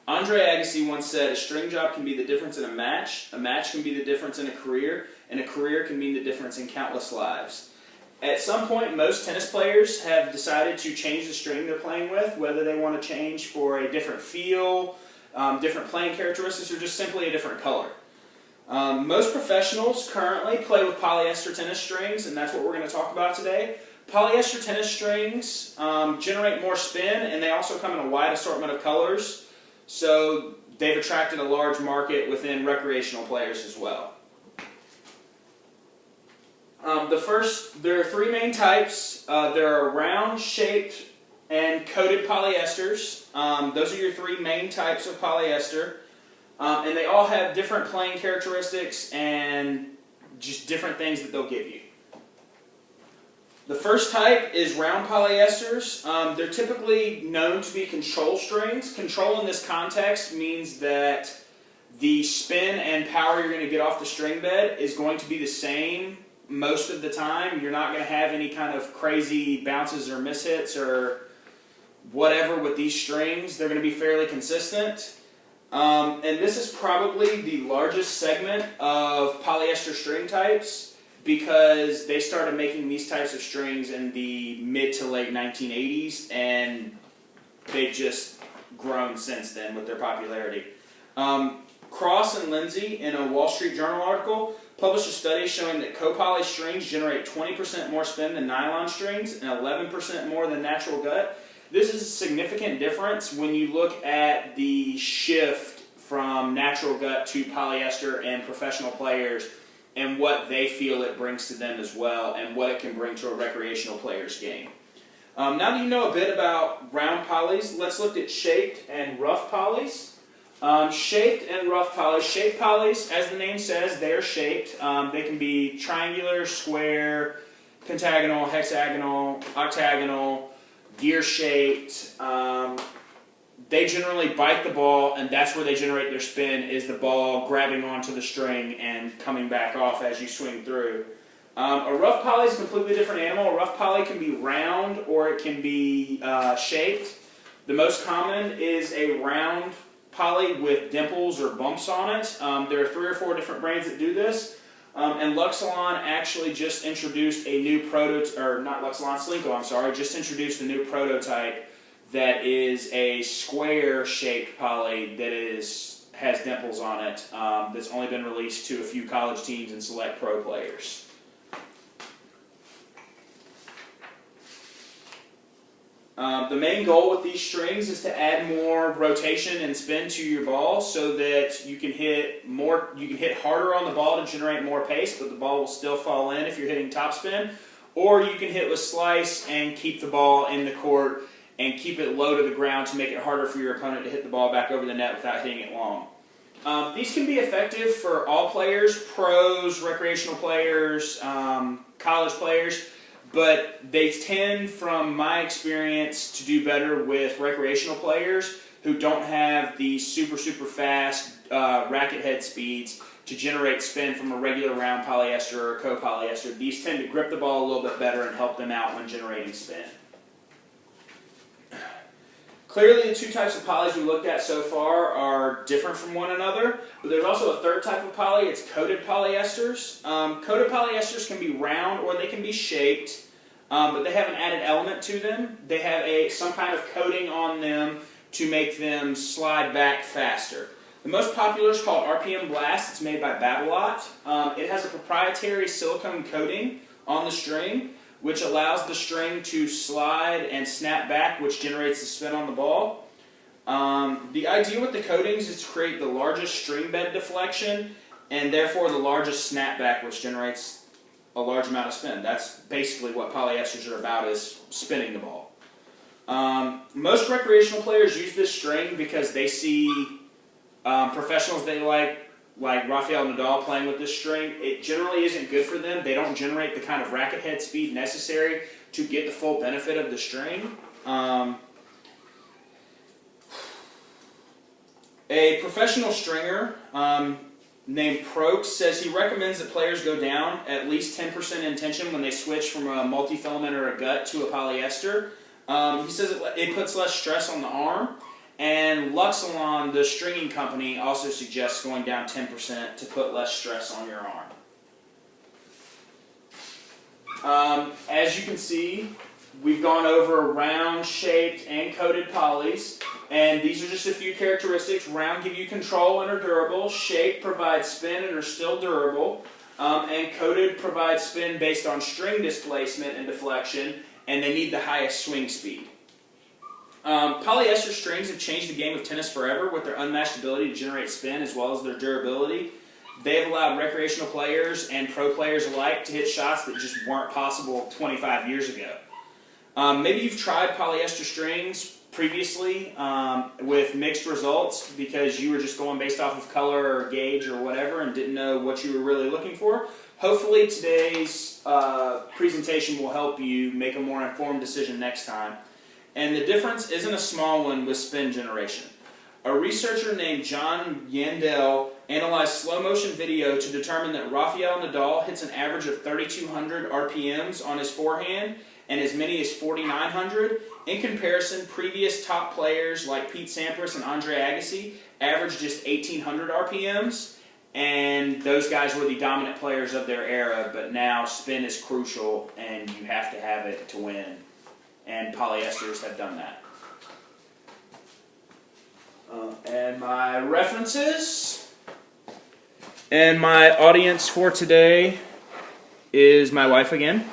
Andre Agassi once said, a string job can be the difference in a match can be the difference in a career can mean the difference in countless lives. At some point, most tennis players have decided to change the string they're playing with, whether they want to change for a different feel, different playing characteristics, or just simply a different color. Most professionals currently play with polyester tennis strings, and that's what we're going to talk about today. Polyester tennis strings generate more spin, and they also come in a wide assortment of colors. So they've attracted a large market within recreational players as well. There are three main types. There are round-shaped and coated polyesters. Those are your three main types of polyester. And they all have different playing characteristics and just different things that they'll give you. The first type is round polyesters. They're typically known to be control strings. Control in this context means that the spin and power you're going to get off the string bed is going to be the same most of the time. You're not going to have any kind of crazy bounces or mishits or whatever with these strings. They're going to be fairly consistent. And this is probably the largest segment of polyester string types, because they started making these types of strings in the mid to late 1980s, and they've just grown since then with their popularity. Cross and Lindsay, in a Wall Street Journal article, published a study showing that copoly strings generate 20% more spin than nylon strings and 11% more than natural gut. This is a significant difference when you look at the shift from natural gut to polyester and professional players, and what they feel it brings to them as well, and what it can bring to a recreational player's game. Now that you know a bit about round polys, let's look at shaped and rough polys. Shaped and rough polys. Shaped polys, as the name says, they're shaped. They can be triangular, square, pentagonal, hexagonal, octagonal, gear-shaped. They generally bite the ball, and that's where they generate their spin, is the ball grabbing onto the string and coming back off as you swing through. A rough poly is a completely different animal. A rough poly can be round or it can be shaped. The most common is a round poly with dimples or bumps on it. There are 3 or 4 different brands that do this. And Luxilon actually just introduced a new prototype, or not Luxilon, Slinko, I'm sorry, just introduced a new prototype that is a square-shaped poly that has dimples on it, that's only been released to a few college teams and select pro players. The main goal with these strings is to add more rotation and spin to your ball so that you can hit harder on the ball to generate more pace, but the ball will still fall in if you're hitting topspin. Or you can hit with slice and keep the ball in the court and keep it low to the ground to make it harder for your opponent to hit the ball back over the net without hitting it long. These can be effective for all players, pros, recreational players, college players, but they tend, from my experience, to do better with recreational players who don't have the super fast racket head speeds to generate spin from a regular round polyester or copolyester. These tend to grip the ball a little bit better and help them out when generating spin. Clearly, the 2 types of polys we looked at so far are different from one another, but there's also a third type of poly. It's coated polyesters. Coated polyesters can be round or they can be shaped, but they have an added element to them. They have some kind of coating on them to make them slide back faster. The most popular is called RPM Blast. It's made by Babolat. It has a proprietary silicone coating on the string, which allows the string to slide and snap back, which generates the spin on the ball. The idea with the coatings is to create the largest string bed deflection and therefore the largest snapback, which generates a large amount of spin. That's basically what polyesters are about, is spinning the ball. Most recreational players use this string because they see professionals they like Rafael Nadal playing with this string. It generally isn't good for them. They don't generate the kind of racket head speed necessary to get the full benefit of the string. A professional stringer named Prokes says he recommends that players go down at least 10% in tension when they switch from a multi-filament or a gut to a polyester. He says it puts less stress on the arm, And Luxolon, the stringing company, also suggests going down 10% to put less stress on your arm. As you can see, we've gone over round, shaped, and coated polys. And these are just a few characteristics. Round give you control and are durable. Shaped provides spin and are still durable. And coated provides spin based on string displacement and deflection, and they need the highest swing speed. Polyester strings have changed the game of tennis forever with their unmatched ability to generate spin as well as their durability. They have allowed recreational players and pro players alike to hit shots that just weren't possible 25 years ago. Maybe you've tried polyester strings previously with mixed results because you were just going based off of color or gauge or whatever and didn't know what you were really looking for. Hopefully today's presentation will help you make a more informed decision next time. And the difference isn't a small one with spin generation. A researcher named John Yandell analyzed slow motion video to determine that Rafael Nadal hits an average of 3,200 RPMs on his forehand and as many as 4,900. In comparison, previous top players like Pete Sampras and Andre Agassi averaged just 1,800 RPMs, and those guys were the dominant players of their era, but now spin is crucial and you have to have it to win, and polyesters have done that. And my references, and my audience for today is my wife again.